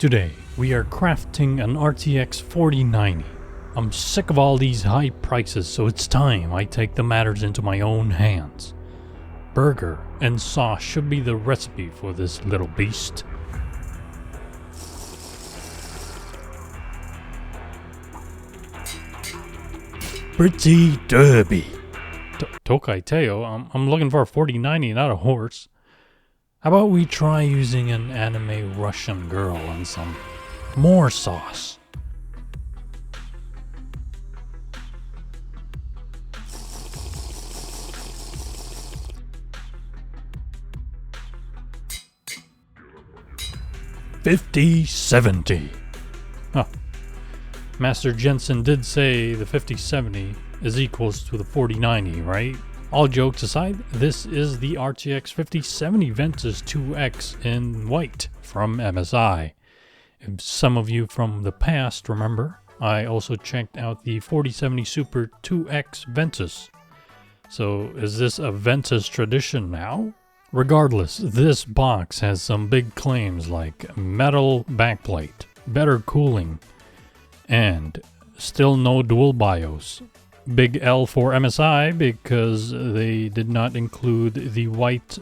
Today, we are crafting an RTX 4090. I'm sick of all these high prices, so it's time I take the matters into my own hands. Burger and sauce should be the recipe for this little beast. Pretty derby. Tokai Teo, I'm looking for a 4090, not a horse. How about we try using an anime Russian girl and some more sauce? $50.70. Huh. Master Jensen did say the 5070 is equals to the 4090, right? All jokes aside, this is the RTX 5070 Ventus 2X in white from MSI. If some of you from the past remember, I also checked out the 4070 Super 2X Ventus. So is this a Ventus tradition now? Regardless, this box has some big claims like metal backplate, better cooling, and still no dual BIOS. Big L for MSI because they did not include the white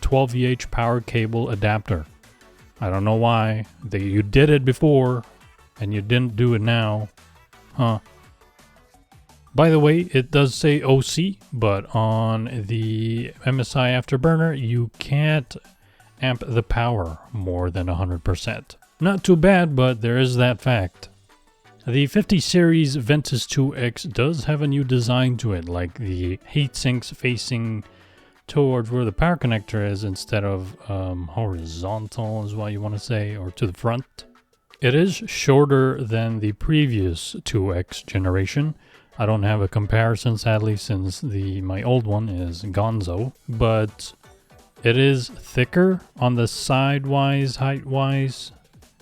12VH power cable adapter. I don't know why. You did it before and you didn't do it now. Huh. By the way, it does say OC, but on the MSI Afterburner, you can't amp the power more than 100%. Not too bad, but there is that fact. The 50 series Ventus 2X does have a new design to it, like the heat sinks facing towards where the power connector is instead of horizontal is what you want to say, or to the front. It is shorter than the previous 2X generation. I don't have a comparison sadly since my old one is Gonzo, but it is thicker on the side-wise, height-wise,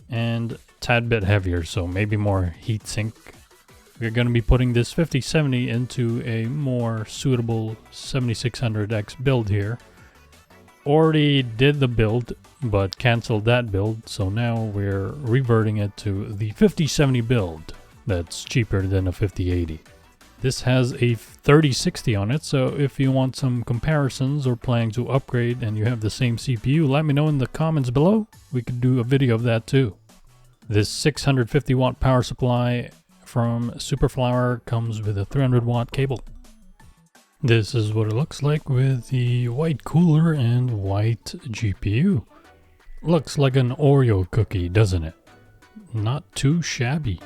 and tad bit heavier, so maybe more heatsink. We're going to be putting this 5070 into a more suitable 7600X build here. Already did the build, but canceled that build, so now we're reverting it to the 5070 build that's cheaper than a 5080. This has a 3060 on it, so if you want some comparisons or planning to upgrade and you have the same CPU, let me know in the comments below. We could do a video of that too. This 650 watt power supply from Superflower comes with a 300 watt cable. This is what it looks like with the white cooler and white GPU. Looks like an Oreo cookie, doesn't it? Not too shabby.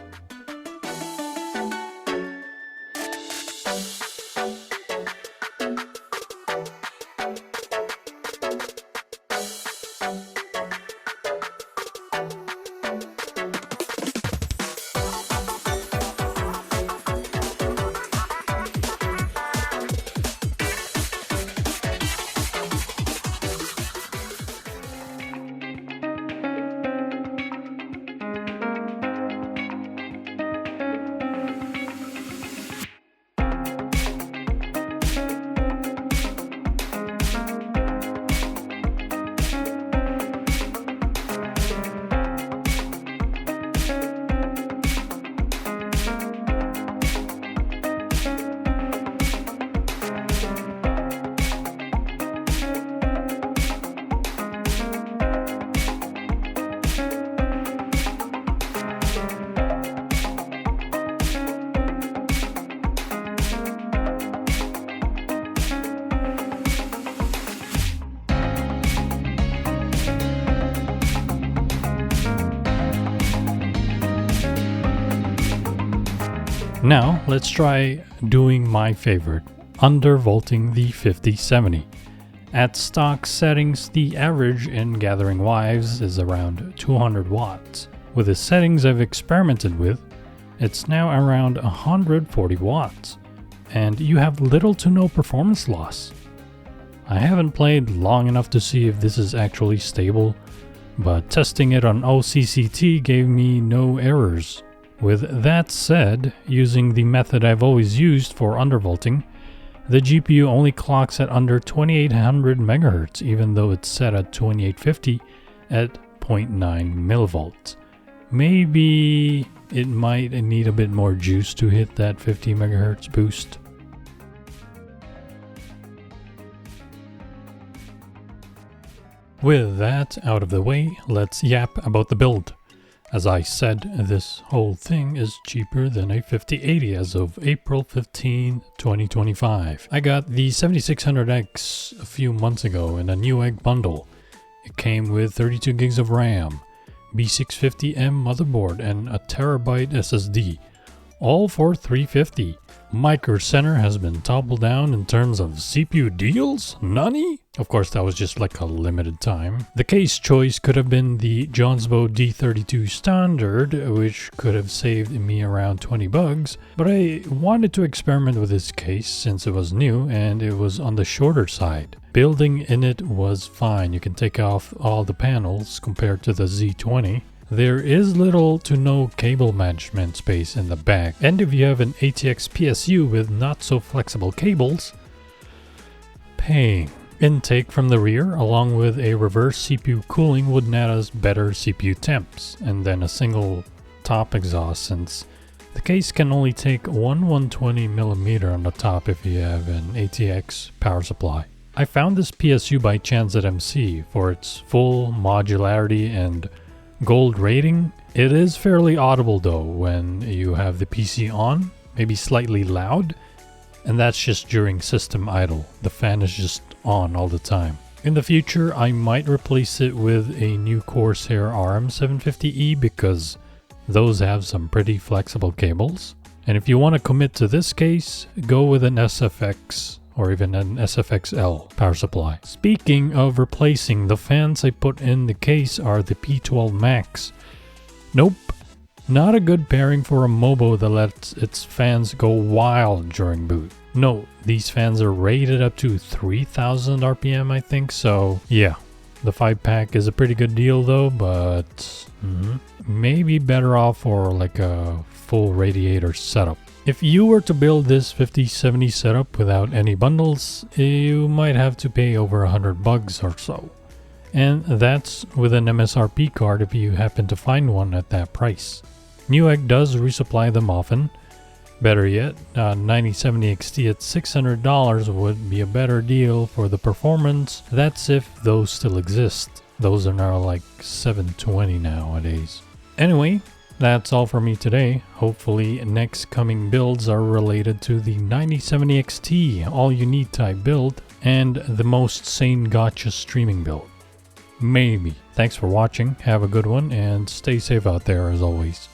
Now, let's try doing my favorite, undervolting the 5070. At stock settings, the average in Gathering Wives is around 200 watts. With the settings I've experimented with, it's now around 140 watts, and you have little to no performance loss. I haven't played long enough to see if this is actually stable, but testing it on OCCT gave me no errors. With that said, using the method I've always used for undervolting, the GPU only clocks at under 2800 MHz even though it's set at 2850 at 0.9 millivolts. Maybe it might need a bit more juice to hit that 50 megahertz boost. With that out of the way, let's yap about the build. As I said, this whole thing is cheaper than a 5080 as of April 15, 2025. I got the 7600X a few months ago in a NEWEGG bundle. It came with 32 gigs of RAM, B650M motherboard, and a terabyte SSD, all for $350. Micro Center has been toppled down in terms of CPU deals? Nani? Of course, that was just like a limited time. The case choice could have been the Johnsbo D32 Standard, which could have saved me around 20 bucks, but I wanted to experiment with this case since it was new and it was on the shorter side. Building in it was fine. You can take off all the panels compared to the Z20. There is little to no cable management space in the back, and if you have an ATX PSU with not so flexible cables, pain. Intake from the rear along with a reverse CPU cooling would net us better CPU temps, and then a single top exhaust since the case can only take one 120mm on the top if you have an ATX power supply. I found this PSU by chance at MC for its full modularity and gold rating. It is fairly audible though when you have the PC on, maybe slightly loud, and that's just during system idle. The fan is just on all the time. In the future, I might replace it with a new Corsair RM750E because those have some pretty flexible cables. And if you want to commit to this case, go with an SFX or even an SFXL power supply. Speaking of replacing, the fans I put in the case are the P12 Max. Nope, not a good pairing for a MOBO that lets its fans go wild during boot. No, these fans are rated up to 3000 RPM I think, so yeah. The 5-pack is a pretty good deal though, but maybe better off for like a full radiator setup. If you were to build this 5070 setup without any bundles, you might have to pay over $100 or so. And that's with an MSRP card if you happen to find one at that price. NEWEGG does resupply them often. Better yet, 9070 XT at $600 would be a better deal for the performance. That's if those still exist. Those are now like $720 nowadays. Anyway, that's all for me today. Hopefully next coming builds are related to the 9070 XT all you need type build and the most sane gotcha streaming build. Maybe. Thanks for watching, have a good one, and stay safe out there as always.